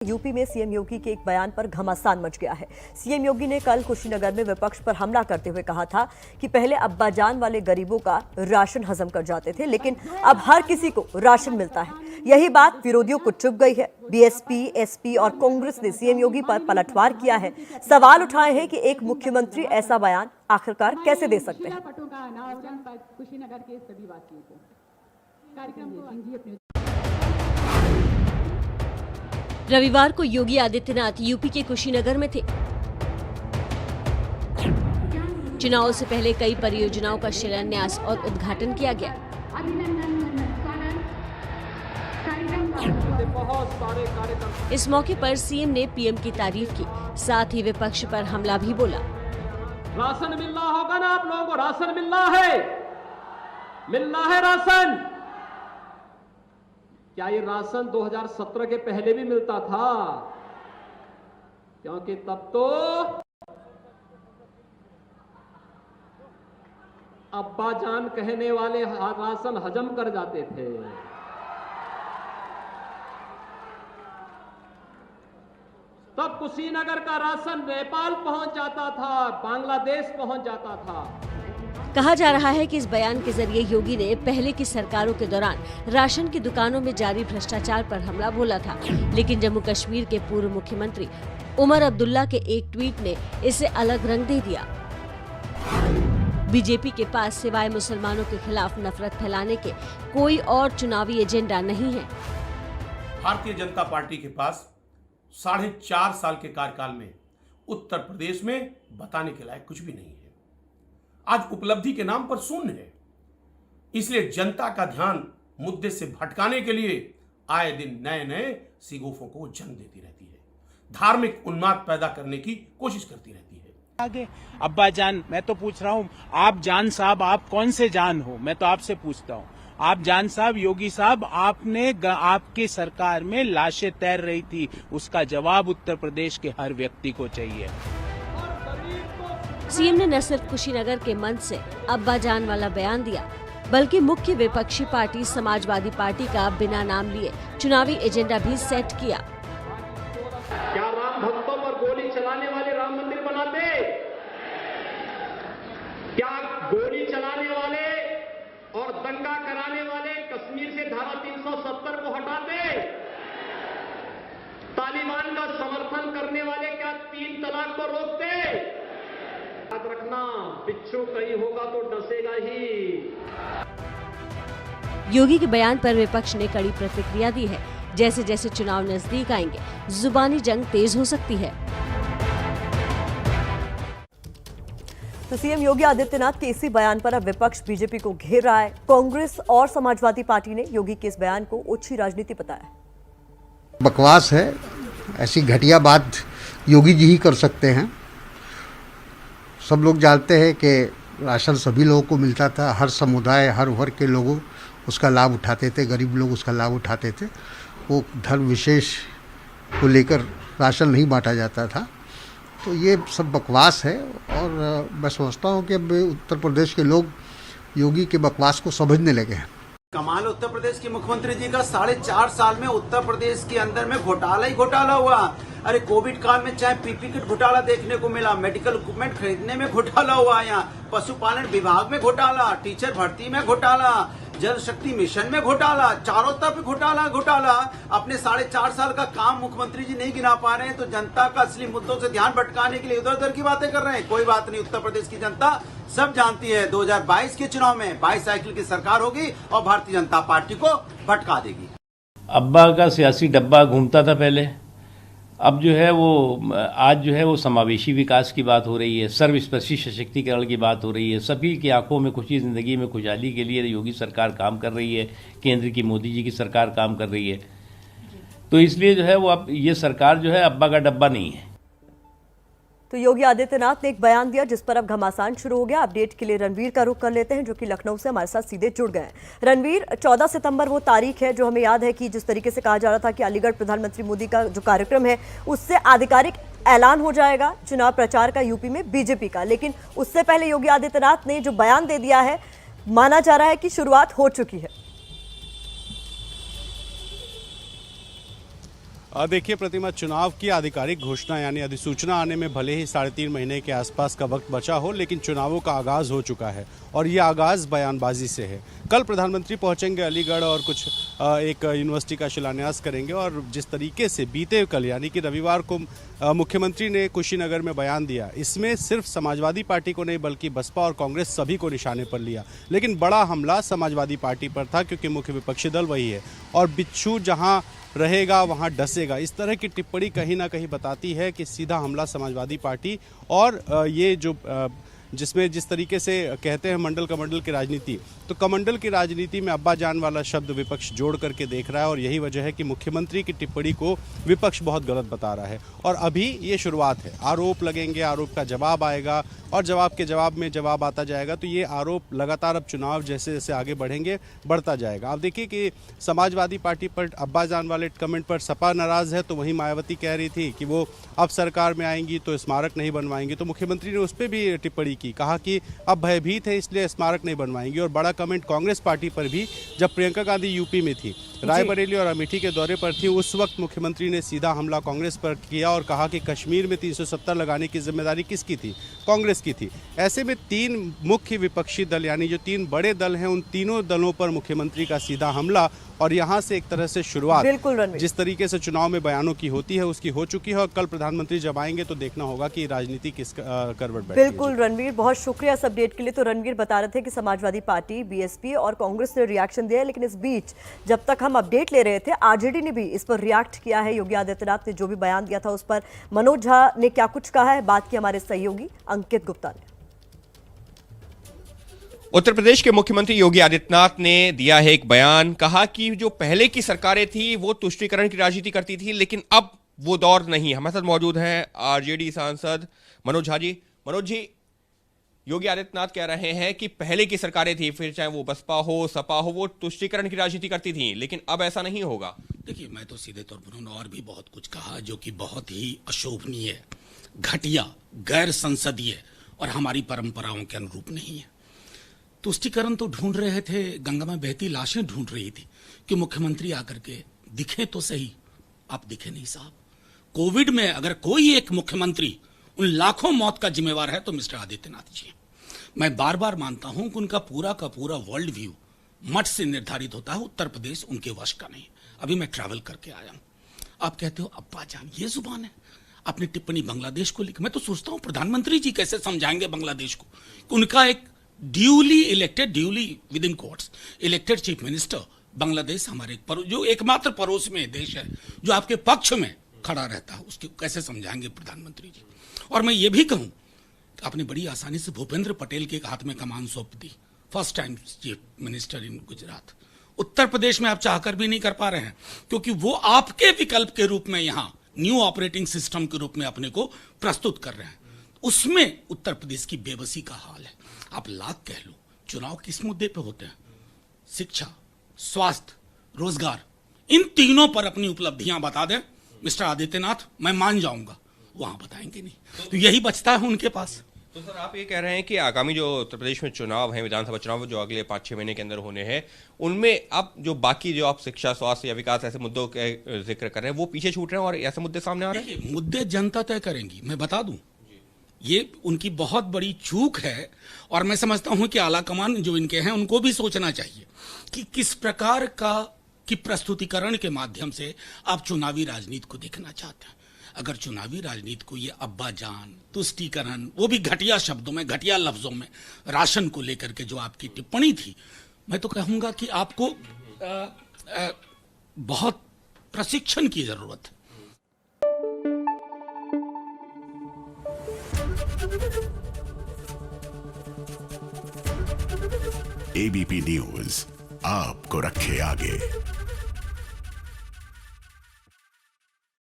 UP में CM योगी के एक बयान पर घमासान मच गया है। सीएम योगी ने कल कुशीनगर में विपक्ष पर हमला करते हुए कहा था कि पहले अब्बाजान वाले गरीबों का राशन हजम कर जाते थे, लेकिन अब हर किसी को राशन मिलता है। यही बात विरोधियों को चुभ गई है। बीएसपी, एसपी और कांग्रेस ने सीएम योगी पर पलटवार किया है। सवाल उठाए हैं कि एक मुख्यमंत्री ऐसा बयान आखिरकार कैसे दे सकते हैं। रविवार को योगी आदित्यनाथ यूपी के कुशीनगर में थे। चुनाव से पहले कई परियोजनाओं का शिलान्यास और उद्घाटन किया गया। इस मौके पर सीएम ने पीएम की तारीफ की, साथ ही विपक्ष पर हमला भी बोला। राशन मिलना होगा ना, आप लोगों को राशन मिलना है राशन। क्या ये राशन 2017 के पहले भी मिलता था? क्योंकि तब तो अब्बा जान कहने वाले राशन हजम कर जाते थे। तब कुशीनगर का राशन नेपाल पहुंच जाता था, बांग्लादेश पहुंच जाता था। कहा जा रहा है कि इस बयान के जरिए योगी ने पहले की सरकारों के दौरान राशन की दुकानों में जारी भ्रष्टाचार पर हमला बोला था, लेकिन जम्मू कश्मीर के पूर्व मुख्यमंत्री उमर अब्दुल्ला के एक ट्वीट ने इसे अलग रंग दे दिया। बीजेपी के पास सिवाय मुसलमानों के खिलाफ नफरत फैलाने के कोई और चुनावी एजेंडा नहीं है। भारतीय जनता पार्टी के पास 4.5 साल के कार्यकाल में उत्तर प्रदेश में बताने के लायक कुछ भी नहीं है। आज उपलब्धि के नाम पर शून्य है। इसलिए जनता का ध्यान मुद्दे से भटकाने के लिए आए दिन नए नए सिगोफों को जन्म देती रहती है, धार्मिक उन्माद पैदा करने की कोशिश करती रहती है। आगे अब्बा जान, मैं तो पूछ रहा हूँ, आप जान साहब, आप कौन से जान हो? मैं तो आपसे पूछता हूँ, आप जान साहब, योगी साहब, आपकी सरकार में लाशें तैर रही थी, उसका जवाब उत्तर प्रदेश के हर व्यक्ति को चाहिए। सीएम ने न सिर्फ कुशीनगर के मंच से अब्बा जान वाला बयान दिया, बल्कि मुख्य विपक्षी पार्टी समाजवादी पार्टी का बिना नाम लिए चुनावी एजेंडा भी सेट किया। क्या राम भक्तों पर गोली चलाने वाले राम मंदिर बनाते? क्या गोली चलाने वाले और दंगा कराने वाले कश्मीर से धारा 370 को हटाते? तालिबान का समर्थन करने वाले क्या 3 तलाक को रोकते? याद रखना, बिच्छू कहीं होगा तो डसेगा ही। योगी के बयान पर विपक्ष ने कड़ी प्रतिक्रिया दी है। जैसे जैसे चुनाव नजदीक आएंगे, जुबानी जंग तेज हो सकती है। तो सीएम योगी आदित्यनाथ के इसी बयान पर अब विपक्ष बीजेपी को घेर रहा है। कांग्रेस और समाजवादी पार्टी ने योगी के इस बयान को ओछी राजनीति बताया। बकवास है, ऐसी घटिया बात योगी जी ही कर सकते हैं। सब लोग जानते हैं कि राशन सभी लोगों को मिलता था, हर समुदाय, हर वर्ग के लोगों उसका लाभ उठाते थे, गरीब लोग उसका लाभ उठाते थे। वो धर्म विशेष को लेकर राशन नहीं बांटा जाता था। तो ये सब बकवास है और मैं समझता हूँ कि अब उत्तर प्रदेश के लोग योगी के बकवास को समझने लगे हैं। कमाल उत्तर प्रदेश के मुख्यमंत्री जी का 4.5 साल में उत्तर प्रदेश के अंदर में घोटाला ही घोटाला हुआ। अरे कोविड काल में चाहे पीपी किट घोटाला देखने को मिला, मेडिकल इक्विपमेंट खरीदने में घोटाला हुआ, यहाँ पशुपालन विभाग में घोटाला, टीचर भर्ती में घोटाला, जल शक्ति मिशन में घोटाला, चारों तरफ घोटाला। अपने 4.5 साल का काम मुख्यमंत्री जी नहीं गिना पा रहे हैं, तो जनता का असली मुद्दों से ध्यान भटकाने के लिए इधर उधर की बातें कर रहे हैं। कोई बात नहीं, उत्तर प्रदेश की जनता सब जानती है, 2022 के चुनाव में 22 साइकिल की सरकार होगी और भारतीय जनता पार्टी को भटका देगी। अब्बा का सियासी डब्बा घूमता था पहले, अब जो है वो आज जो है वो समावेशी विकास की बात हो रही है, सर्वस्पर्शी सशक्तिकरण की बात हो रही है। सभी की आंखों में खुशी, जिंदगी में खुशहाली के लिए योगी सरकार काम कर रही है, केंद्र की मोदी जी की सरकार काम कर रही है। तो इसलिए जो है वो अब ये सरकार जो है अब्बा का डब्बा नहीं है। तो योगी आदित्यनाथ ने एक बयान दिया जिस पर अब घमासान शुरू हो गया। अपडेट के लिए रणवीर का रुख कर लेते हैं, जो कि लखनऊ से हमारे साथ सीधे जुड़ गए हैं। रणवीर, 14 सितंबर वो तारीख है जो हमें याद है कि जिस तरीके से कहा जा रहा था कि अलीगढ़ प्रधानमंत्री मोदी का जो कार्यक्रम है उससे आधिकारिक ऐलान हो जाएगा चुनाव प्रचार का यूपी में बीजेपी का, लेकिन उससे पहले योगी आदित्यनाथ ने जो बयान दे दिया है, माना जा रहा है कि शुरुआत हो चुकी है। देखिए प्रतिमा, चुनाव की आधिकारिक घोषणा यानी अधिसूचना आने में भले ही 3.5 महीने के आसपास का वक्त बचा हो, लेकिन चुनावों का आगाज हो चुका है और ये आगाज बयानबाजी से है। कल प्रधानमंत्री पहुंचेंगे अलीगढ़ और कुछ एक यूनिवर्सिटी का शिलान्यास करेंगे और जिस तरीके से बीते कल यानी कि रविवार को मुख्यमंत्री ने कुशीनगर में बयान दिया, इसमें सिर्फ समाजवादी पार्टी को नहीं बल्कि बसपा और कांग्रेस सभी को निशाने पर लिया। लेकिन बड़ा हमला समाजवादी पार्टी पर था क्योंकि मुख्य विपक्षी दल वही है और बिच्छू जहां रहेगा वहां डसेगा, इस तरह की टिप्पणी कहीं ना कहीं बताती है कि सीधा हमला समाजवादी पार्टी और ये जो जिसमें जिस तरीके से कहते हैं मंडल कमंडल की राजनीति, तो कमंडल की राजनीति में अब्बा जान वाला शब्द विपक्ष जोड़ करके देख रहा है और यही वजह है कि मुख्यमंत्री की टिप्पणी को विपक्ष बहुत गलत बता रहा है। और अभी ये शुरुआत है, आरोप लगेंगे, आरोप का जवाब आएगा और जवाब के जवाब में जवाब आता जाएगा, तो ये आरोप लगातार अब चुनाव जैसे जैसे आगे बढ़ेंगे बढ़ता जाएगा। आप देखिए कि समाजवादी पार्टी पर अब्बा जान वाले कमेंट पर सपा नाराज है, तो वहीं मायावती कह रही थी कि वो अब सरकार में आएंगी तो स्मारक नहीं बनवाएंगी, तो मुख्यमंत्री ने उस पर भी टिप्पणी की, कहा कि अब भयभीत है इसलिए स्मारक नहीं बनवाएंगी। और बड़ा कमेंट कांग्रेस पार्टी पर भी, जब प्रियंका गांधी यूपी में थी, रायबरेली और अमेठी के दौरे पर थी, उस वक्त मुख्यमंत्री ने सीधा हमला कांग्रेस पर किया और कहा कि कश्मीर में 370 लगाने की जिम्मेदारी किसकी थी? कांग्रेस की थी। ऐसे में 3 मुख्य विपक्षी दल यानी जो 3 बड़े दल हैं, उन तीनों दलों पर मुख्यमंत्री का सीधा हमला और यहां से एक तरह से शुरुआत जिस तरीके से चुनाव में बयानों की होती है उसकी हो चुकी है और कल प्रधानमंत्री जब आएंगे तो देखना होगा कि राजनीति किस करवट बैठती है। बिल्कुल रणवीर, बहुत शुक्रिया इस अपडेट के लिए। तो रणवीर बता रहे थे कि समाजवादी पार्टी, बीएसपी और कांग्रेस ने रिएक्शन दिया है, लेकिन इस बीच जब तक हम अपडेट ले रहे थे आरजेडी ने भी इस पर रिएक्ट किया है। योगी आदित्यनाथ ने जो भी बयान दिया था उस पर मनोज झा ने क्या कुछ कहा है, बात की हमारे सहयोगी अंकित गुप्ता ने। उत्तर प्रदेश के मुख्यमंत्री योगी आदित्यनाथ ने दिया है एक बयान, कहा कि जो पहले की सरकारें थी वो तुष्टीकरण की राजनीति करती थी, लेकिन अब वो दौर नहीं। हमारे साथ मौजूद हैं आरजेडी सांसद मनोज झा जी। मनोज जी, योगी आदित्यनाथ कह रहे हैं कि पहले की सरकारें थी, फिर चाहे वो बसपा हो सपा हो, वो तुष्टीकरण की राजनीति करती थी, लेकिन अब ऐसा नहीं होगा। देखिए, मैं तो सीधे तौर पर उन्होंने और भी बहुत कुछ कहा जो कि बहुत ही अशोभनीय, घटिया, गैर संसदीय और हमारी परंपराओं के अनुरूप नहीं है। तुष्टीकरण तो ढूंढ रहे थे, गंगा में बहती लाशें ढूंढ रही थी कि मुख्यमंत्री आकर के दिखे तो सही। आप दिखे नहीं साहब। कोविड में अगर कोई एक मुख्यमंत्री उन लाखों मौत का जिम्मेवार है तो मिस्टर आदित्यनाथ जी। मैं बार बार मानता हूं कि उनका पूरा का पूरा वर्ल्ड व्यू मठ से निर्धारित होता है, उत्तर प्रदेश उनके वश का नहीं। अभी मैं ट्रैवल करके आया हूं। आप कहते हो अब्बा जान, ये जुबान है। अपनी टिप्पणी बांग्लादेश को लिखी। मैं तो सोचता हूं प्रधानमंत्री जी कैसे समझाएंगे बांग्लादेश को कि उनका एक duly elected, duly with in quotes elected chief minister Bangladesh हमारे जो एकमात्र पड़ोस में देश है जो आपके पक्ष में खड़ा रहता है, उसको कैसे समझाएंगे प्रधानमंत्री जी। और मैं ये भी कहूं कि आपने बड़ी आसानी से भूपेंद्र पटेल के हाथ में कमान सौंप दी, first time chief minister in Gujarat. Uttar Pradesh में आप चाहकर भी नहीं कर पा रहे हैं क्योंकि वो आपके विकल्प के रूप में यहां न्यू ऑपरेटिंग सिस्टम के रूप में अपने को प्रस्तुत कर रहे हैं। उसमें उत्तर प्रदेश की बेबसी का हाल है। आप लाख कह लो, चुनाव किस मुद्दे पे होते हैं? शिक्षा, स्वास्थ्य, रोजगार, इन तीनों पर अपनी उपलब्धियां बता दें मिस्टर आदित्यनाथ, मैं मान जाऊंगा। वहां बताएंगे नहीं, तो यही बचता है उनके पास। तो सर, आप ये कह रहे हैं कि आगामी जो उत्तर प्रदेश में चुनाव हैं, विधानसभा चुनाव जो अगले 5-6 महीने के अंदर होने हैं, उनमें अब जो बाकी जो आप शिक्षा, स्वास्थ्य या विकास ऐसे मुद्दों के जिक्र कर रहे हैं वो पीछे छूट रहे हैं और ऐसे मुद्दे सामने आ रहे हैं। देखिए, मुद्दे जनता तय करेंगी। मैं बता दूं, ये उनकी बहुत बड़ी चूक है और मैं समझता हूं कि आला कमान जो इनके हैं उनको भी सोचना चाहिए कि किस प्रकार का कि प्रस्तुतिकरण के माध्यम से आप चुनावी राजनीति को देखना चाहते हैं। अगर चुनावी राजनीति को ये अब्बा जान, तुष्टीकरण, वो भी घटिया शब्दों में, घटिया लफ्जों में, राशन को लेकर के जो आपकी टिप्पणी थी, मैं तो कहूंगा कि आपको बहुत प्रशिक्षण की जरूरत है। एबीपी न्यूज आपको रखे आगे।